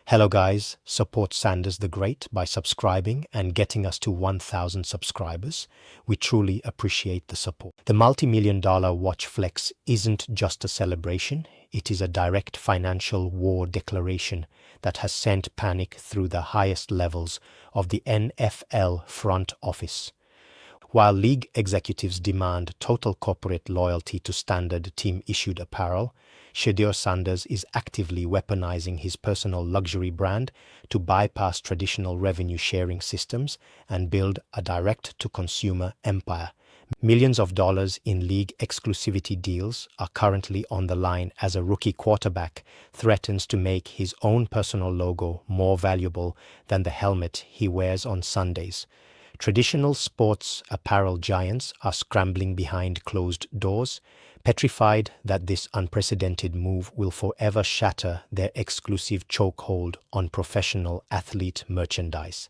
Hello guys, support Sanders the Great by subscribing and getting us to 1,000 subscribers. We truly appreciate the support. The multi-million dollar watch flex isn't just a celebration, it is a direct financial war declaration that has sent panic through the highest levels of the NFL front office. While league executives demand total corporate loyalty to standard team-issued apparel, Shedeur Sanders is actively weaponizing his personal luxury brand to bypass traditional revenue-sharing systems and build a direct-to-consumer empire. Millions of dollars in league exclusivity deals are currently on the line as a rookie quarterback threatens to make his own personal logo more valuable than the helmet he wears on Sundays. Traditional sports apparel giants are scrambling behind closed doors, petrified that this unprecedented move will forever shatter their exclusive chokehold on professional athlete merchandise.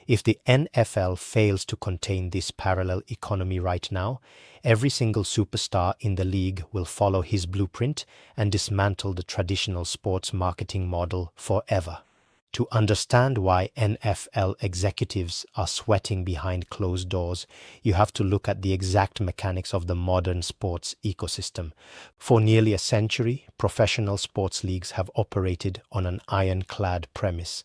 If the NFL fails to contain this parallel economy right now, every single superstar in the league will follow his blueprint and dismantle the traditional sports marketing model forever. To understand why NFL executives are sweating behind closed doors, you have to look at the exact mechanics of the modern sports ecosystem. For nearly a century, professional sports leagues have operated on an ironclad premise.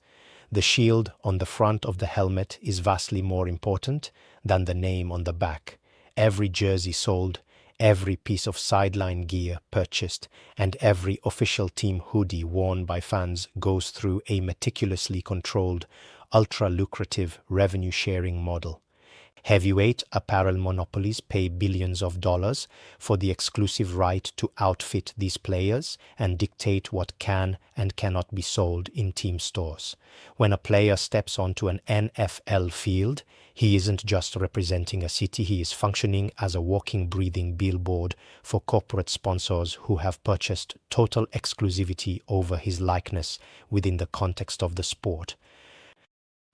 The shield on the front of the helmet is vastly more important than the name on the back. Every jersey sold, every piece of sideline gear purchased, and every official team hoodie worn by fans goes through a meticulously controlled, ultra-lucrative revenue-sharing model. Heavyweight apparel monopolies pay billions of dollars for the exclusive right to outfit these players and dictate what can and cannot be sold in team stores. When a player steps onto an NFL field, he isn't just representing a city, he is functioning as a walking, breathing billboard for corporate sponsors who have purchased total exclusivity over his likeness within the context of the sport.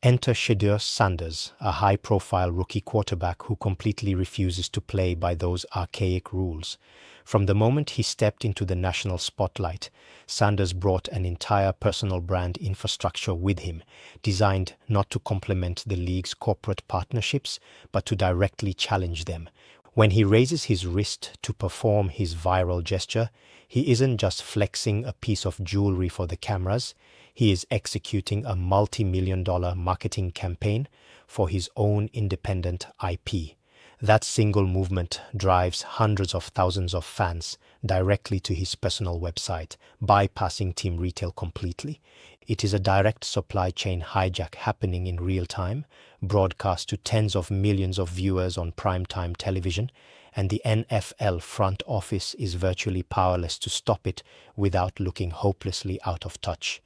Enter Shedeur Sanders, a high-profile rookie quarterback who completely refuses to play by those archaic rules. From the moment he stepped into the national spotlight, Sanders brought an entire personal brand infrastructure with him, designed not to complement the league's corporate partnerships, but to directly challenge them. When he raises his wrist to perform his viral gesture, he isn't just flexing a piece of jewelry for the cameras, he is executing a multi-million-dollar marketing campaign for his own independent IP. That single movement drives hundreds of thousands of fans directly to his personal website, bypassing team retail completely. It is a direct supply chain hijack happening in real time, broadcast to tens of millions of viewers on primetime television, and the NFL front office is virtually powerless to stop it without looking hopelessly out of touch.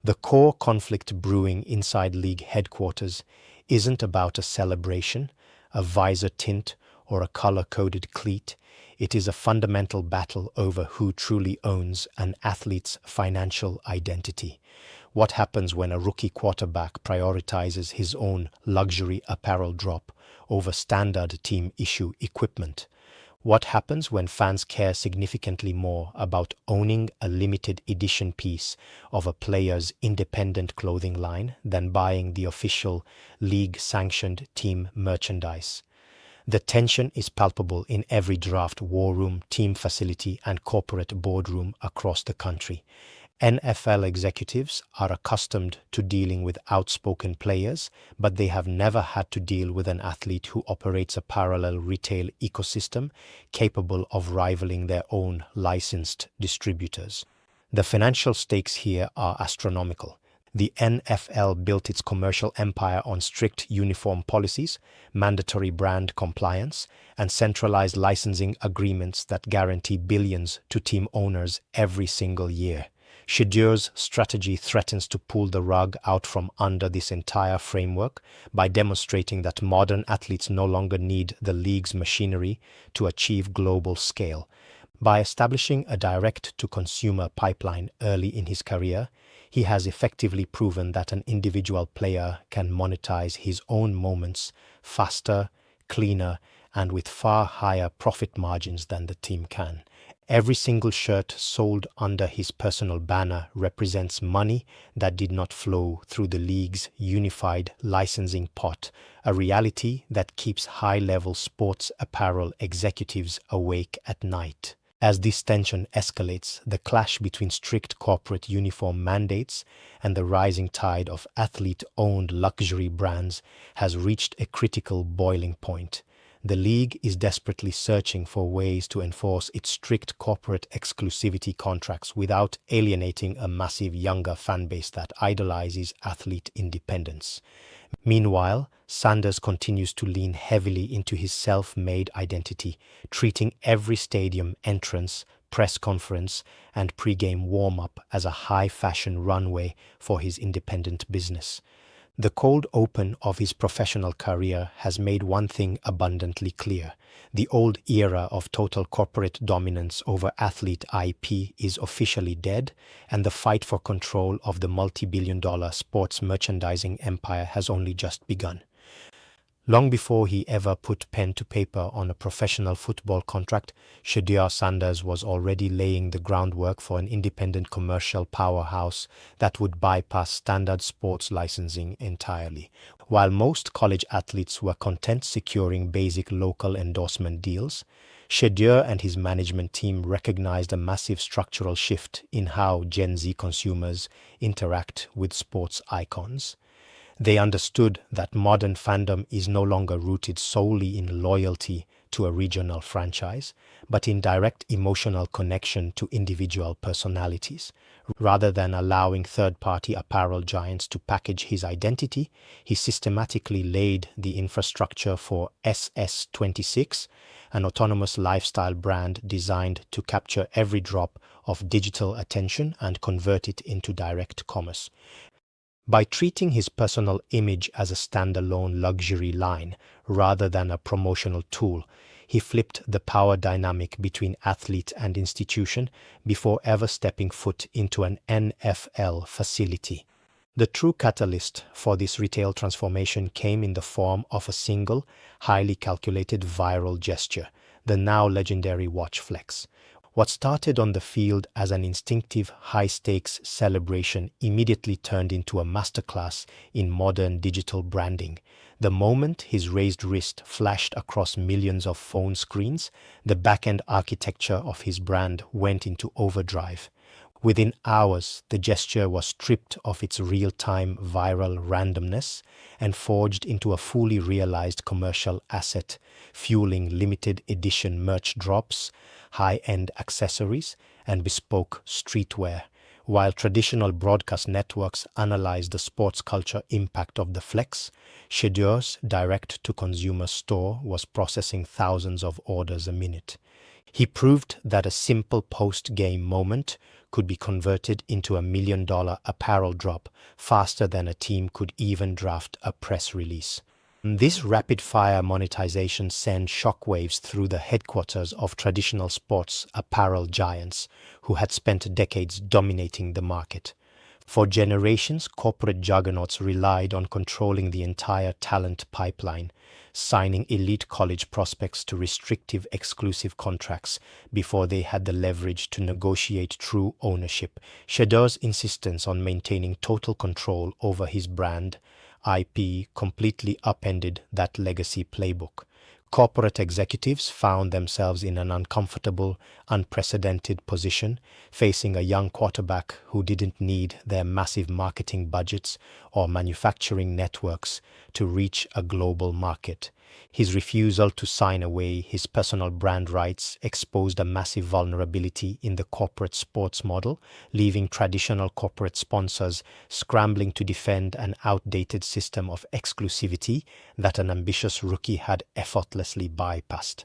The core conflict brewing inside league headquarters isn't about a celebration, a visor tint, or a color-coded cleat. It is a fundamental battle over who truly owns an athlete's financial identity. What happens when a rookie quarterback prioritizes his own luxury apparel drop over standard team issue equipment? What happens when fans care significantly more about owning a limited edition piece of a player's independent clothing line than buying the official league-sanctioned team merchandise? The tension is palpable in every draft war room, team facility, and corporate boardroom across the country. NFL executives are accustomed to dealing with outspoken players, but they have never had to deal with an athlete who operates a parallel retail ecosystem capable of rivaling their own licensed distributors. The financial stakes here are astronomical. The NFL built its commercial empire on strict uniform policies, mandatory brand compliance, and centralized licensing agreements that guarantee billions to team owners every single year. Shedeur's strategy threatens to pull the rug out from under this entire framework by demonstrating that modern athletes no longer need the league's machinery to achieve global scale. By establishing a direct-to-consumer pipeline early in his career, he has effectively proven that an individual player can monetize his own moments faster, cleaner, and with far higher profit margins than the team can. Every single shirt sold under his personal banner represents money that did not flow through the league's unified licensing pot, a reality that keeps high-level sports apparel executives awake at night. As this tension escalates, the clash between strict corporate uniform mandates and the rising tide of athlete-owned luxury brands has reached a critical boiling point. The league is desperately searching for ways to enforce its strict corporate exclusivity contracts without alienating a massive younger fanbase that idolizes athlete independence. Meanwhile, Sanders continues to lean heavily into his self-made identity, treating every stadium entrance, press conference, and pre-game warm-up as a high-fashion runway for his independent business. The cold open of his professional career has made one thing abundantly clear. The old era of total corporate dominance over athlete IP is officially dead, and the fight for control of the multi-billion-dollar sports merchandising empire has only just begun. Long before he ever put pen to paper on a professional football contract, Shedeur Sanders was already laying the groundwork for an independent commercial powerhouse that would bypass standard sports licensing entirely. While most college athletes were content securing basic local endorsement deals, Shedeur and his management team recognized a massive structural shift in how Gen Z consumers interact with sports icons. They understood that modern fandom is no longer rooted solely in loyalty to a regional franchise, but in direct emotional connection to individual personalities. Rather than allowing third-party apparel giants to package his identity, he systematically laid the infrastructure for SS26, an autonomous lifestyle brand designed to capture every drop of digital attention and convert it into direct commerce. By treating his personal image as a standalone luxury line rather than a promotional tool, he flipped the power dynamic between athlete and institution before ever stepping foot into an NFL facility. The true catalyst for this retail transformation came in the form of a single, highly calculated viral gesture, the now legendary watch flex. What started on the field as an instinctive high-stakes celebration immediately turned into a masterclass in modern digital branding. The moment his raised wrist flashed across millions of phone screens, the back-end architecture of his brand went into overdrive. Within hours, the gesture was stripped of its real-time viral randomness and forged into a fully realized commercial asset, fueling limited edition merch drops, high-end accessories, and bespoke streetwear. While traditional broadcast networks analyzed the sports culture impact of the flex, Shedeur's direct-to-consumer store was processing thousands of orders a minute. He proved that a simple post-game moment could be converted into $1 million apparel drop faster than a team could even draft a press release. This rapid-fire monetization sent shockwaves through the headquarters of traditional sports apparel giants who had spent decades dominating the market. For generations, corporate juggernauts relied on controlling the entire talent pipeline, signing elite college prospects to restrictive exclusive contracts before they had the leverage to negotiate true ownership. Shedeur's insistence on maintaining total control over his brand IP completely upended that legacy playbook. Corporate executives found themselves in an uncomfortable, unprecedented position, facing a young quarterback who didn't need their massive marketing budgets or manufacturing networks to reach a global market. His refusal to sign away his personal brand rights exposed a massive vulnerability in the corporate sports model, leaving traditional corporate sponsors scrambling to defend an outdated system of exclusivity that an ambitious rookie had effortlessly bypassed.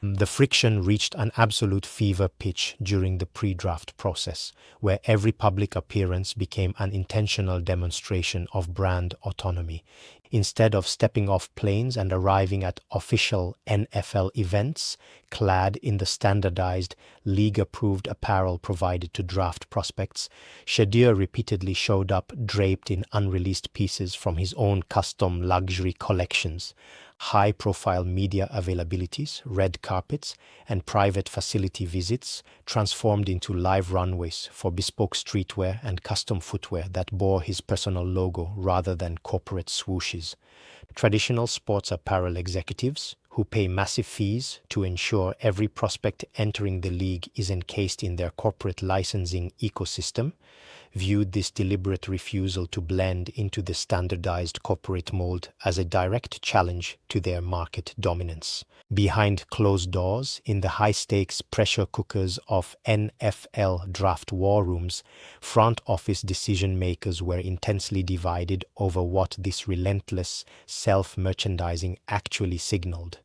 The friction reached an absolute fever pitch during the pre-draft process, where every public appearance became an intentional demonstration of brand autonomy. Instead of stepping off planes and arriving at official NFL events, clad in the standardized, league-approved apparel provided to draft prospects, Shedeur repeatedly showed up draped in unreleased pieces from his own custom luxury collections. High-profile media availabilities, red carpets, and private facility visits transformed into live runways for bespoke streetwear and custom footwear that bore his personal logo rather than corporate swooshes. Traditional sports apparel executives, who pay massive fees to ensure every prospect entering the league is encased in their corporate licensing ecosystem, viewed this deliberate refusal to blend into the standardized corporate mold as a direct challenge to their market dominance. Behind closed doors, in the high-stakes pressure cookers of NFL draft war rooms, front office decision-makers were intensely divided over what this relentless self-merchandising actually signaled.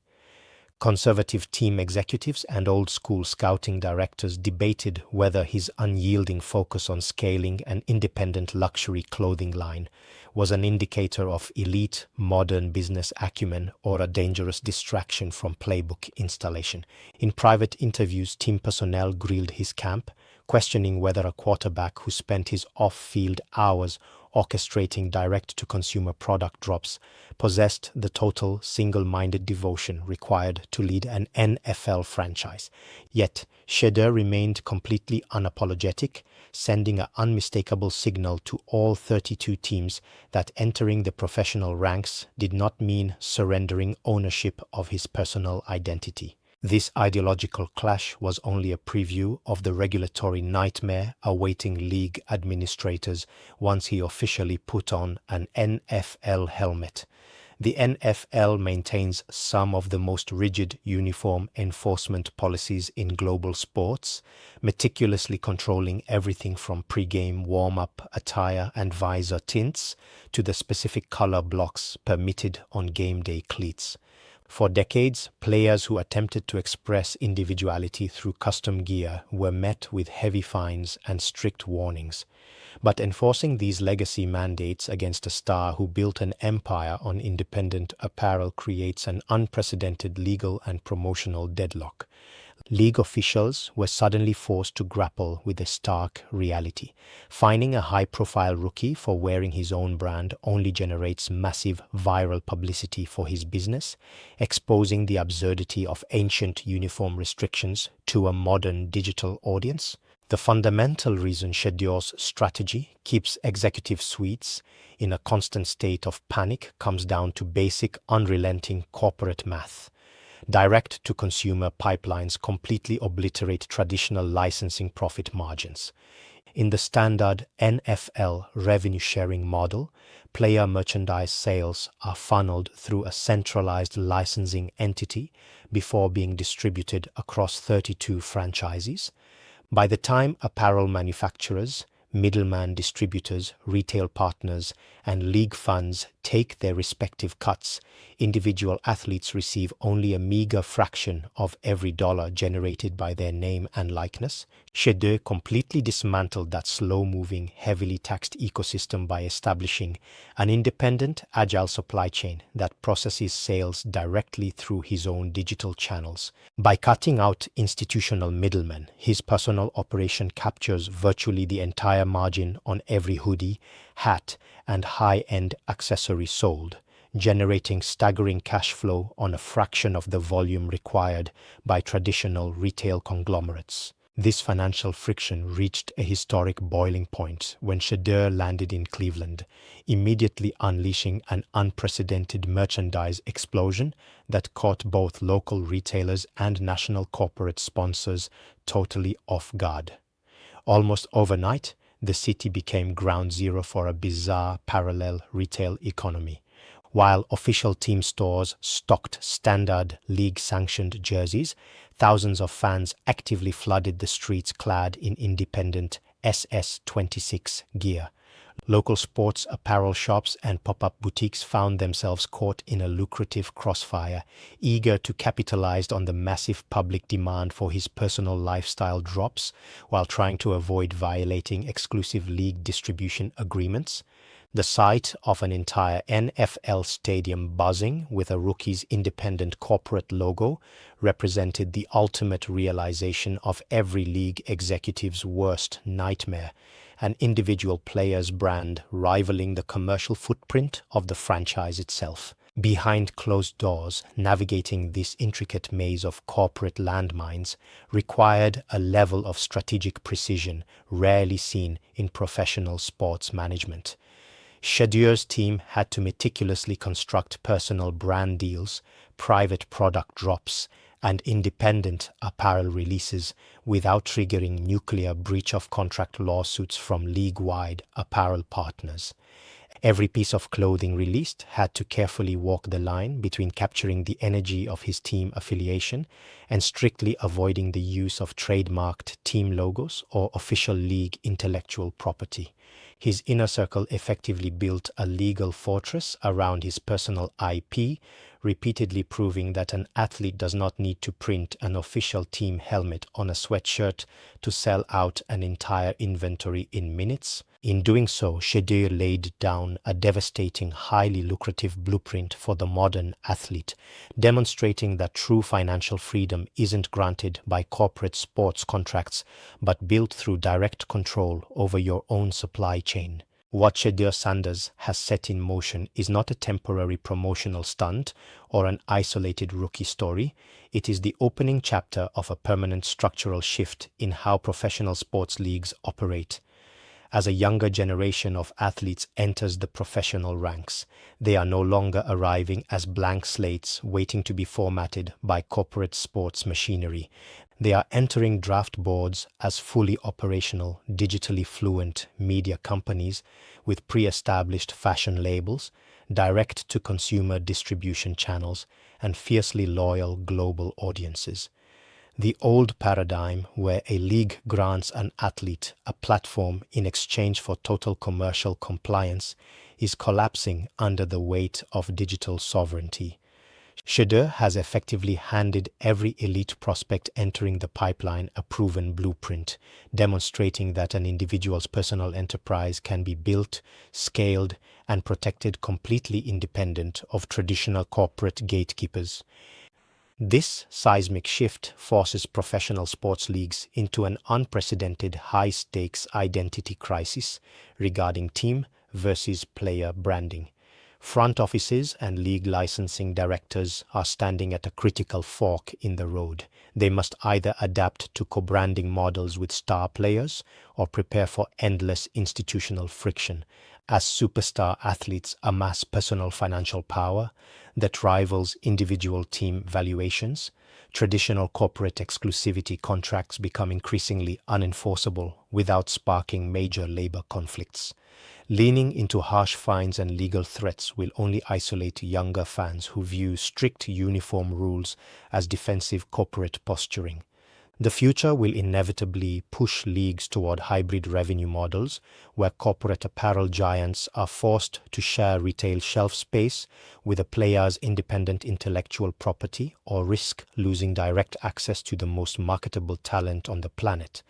Conservative team executives and old-school scouting directors debated whether his unyielding focus on scaling an independent luxury clothing line was an indicator of elite, modern business acumen or a dangerous distraction from playbook installation. In private interviews, team personnel grilled his camp, questioning whether a quarterback who spent his off-field hours orchestrating direct-to-consumer product drops possessed the total single-minded devotion required to lead an NFL franchise. Yet, Shedeur remained completely unapologetic, sending an unmistakable signal to all 32 teams that entering the professional ranks did not mean surrendering ownership of his personal identity. This ideological clash was only a preview of the regulatory nightmare awaiting league administrators once he officially put on an NFL helmet. The NFL maintains some of the most rigid uniform enforcement policies in global sports, meticulously controlling everything from pre-game warm-up attire and visor tints to the specific color blocks permitted on game day cleats. For decades, players who attempted to express individuality through custom gear were met with heavy fines and strict warnings. But enforcing these legacy mandates against a star who built an empire on independent apparel creates an unprecedented legal and promotional deadlock. League officials were suddenly forced to grapple with a stark reality. Fining a high-profile rookie for wearing his own brand only generates massive viral publicity for his business, exposing the absurdity of ancient uniform restrictions to a modern digital audience. The fundamental reason Shedeur's strategy keeps executive suites in a constant state of panic comes down to basic, unrelenting corporate math. Direct-to-consumer pipelines completely obliterate traditional licensing profit margins. In the standard NFL revenue-sharing model, player merchandise sales are funneled through a centralized licensing entity before being distributed across 32 franchises. By the time apparel manufacturers, middleman distributors, retail partners, and league funds take their respective cuts, individual athletes receive only a meager fraction of every dollar generated by their name and likeness. Shedeur completely dismantled that slow-moving, heavily taxed ecosystem by establishing an independent, agile supply chain that processes sales directly through his own digital channels. By cutting out institutional middlemen, his personal operation captures virtually the entire margin on every hoodie, hat, and high-end accessory sold, generating staggering cash flow on a fraction of the volume required by traditional retail conglomerates. This financial friction reached a historic boiling point when Shedeur landed in Cleveland, immediately unleashing an unprecedented merchandise explosion that caught both local retailers and national corporate sponsors totally off guard. Almost overnight, the city became ground zero for a bizarre parallel retail economy. While official team stores stocked standard league-sanctioned jerseys, thousands of fans actively flooded the streets clad in independent SS-26 gear. Local sports apparel shops and pop-up boutiques found themselves caught in a lucrative crossfire, eager to capitalize on the massive public demand for his personal lifestyle drops while trying to avoid violating exclusive league distribution agreements. The sight of an entire NFL stadium buzzing with a rookie's independent corporate logo represented the ultimate realization of every league executive's worst nightmare, an individual player's brand rivaling the commercial footprint of the franchise itself. Behind closed doors, navigating this intricate maze of corporate landmines required a level of strategic precision rarely seen in professional sports management. Shedeur's team had to meticulously construct personal brand deals, private product drops, and independent apparel releases without triggering nuclear breach of contract lawsuits from league-wide apparel partners. Every piece of clothing released had to carefully walk the line between capturing the energy of his team affiliation and strictly avoiding the use of trademarked team logos or official league intellectual property. His inner circle effectively built a legal fortress around his personal IP, repeatedly proving that an athlete does not need to print an official team helmet on a sweatshirt to sell out an entire inventory in minutes. In doing so, Shedeur laid down a devastating, highly lucrative blueprint for the modern athlete, demonstrating that true financial freedom isn't granted by corporate sports contracts, but built through direct control over your own supply chain. What Shedeur Sanders has set in motion is not a temporary promotional stunt or an isolated rookie story. It is the opening chapter of a permanent structural shift in how professional sports leagues operate. As a younger generation of athletes enters the professional ranks, they are no longer arriving as blank slates waiting to be formatted by corporate sports machinery. They are entering draft boards as fully operational, digitally fluent media companies with pre-established fashion labels, direct-to-consumer distribution channels, and fiercely loyal global audiences. The old paradigm, where a league grants an athlete a platform in exchange for total commercial compliance, is collapsing under the weight of digital sovereignty. Shedeur has effectively handed every elite prospect entering the pipeline a proven blueprint, demonstrating that an individual's personal enterprise can be built, scaled, and protected completely independent of traditional corporate gatekeepers. This seismic shift forces professional sports leagues into an unprecedented high-stakes identity crisis regarding team versus player branding. Front offices and league licensing directors are standing at a critical fork in the road. They must either adapt to co-branding models with star players or prepare for endless institutional friction as superstar athletes amass personal financial power that rivals individual team valuations. Traditional corporate exclusivity contracts become increasingly unenforceable without sparking major labor conflicts. Leaning into harsh fines and legal threats will only isolate younger fans who view strict uniform rules as defensive corporate posturing. The future will inevitably push leagues toward hybrid revenue models, where corporate apparel giants are forced to share retail shelf space with a player's independent intellectual property or risk losing direct access to the most marketable talent on the planet.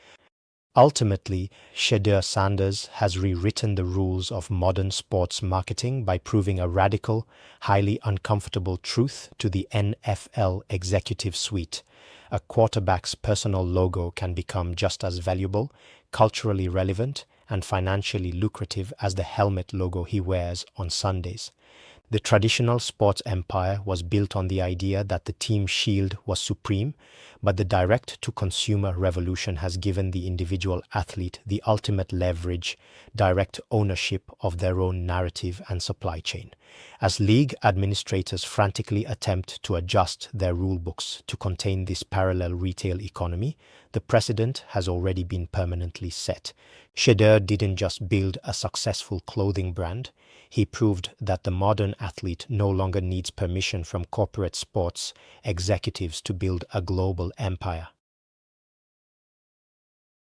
Ultimately, Shedeur Sanders has rewritten the rules of modern sports marketing by proving a radical, highly uncomfortable truth to the NFL executive suite. A quarterback's personal logo can become just as valuable, culturally relevant, and financially lucrative as the helmet logo he wears on Sundays. The traditional sports empire was built on the idea that the team shield was supreme, but the direct-to-consumer revolution has given the individual athlete the ultimate leverage, direct ownership of their own narrative and supply chain. As league administrators frantically attempt to adjust their rulebooks to contain this parallel retail economy, the precedent has already been permanently set. Shedeur didn't just build a successful clothing brand, he proved that the modern athlete no longer needs permission from corporate sports executives to build a global empire.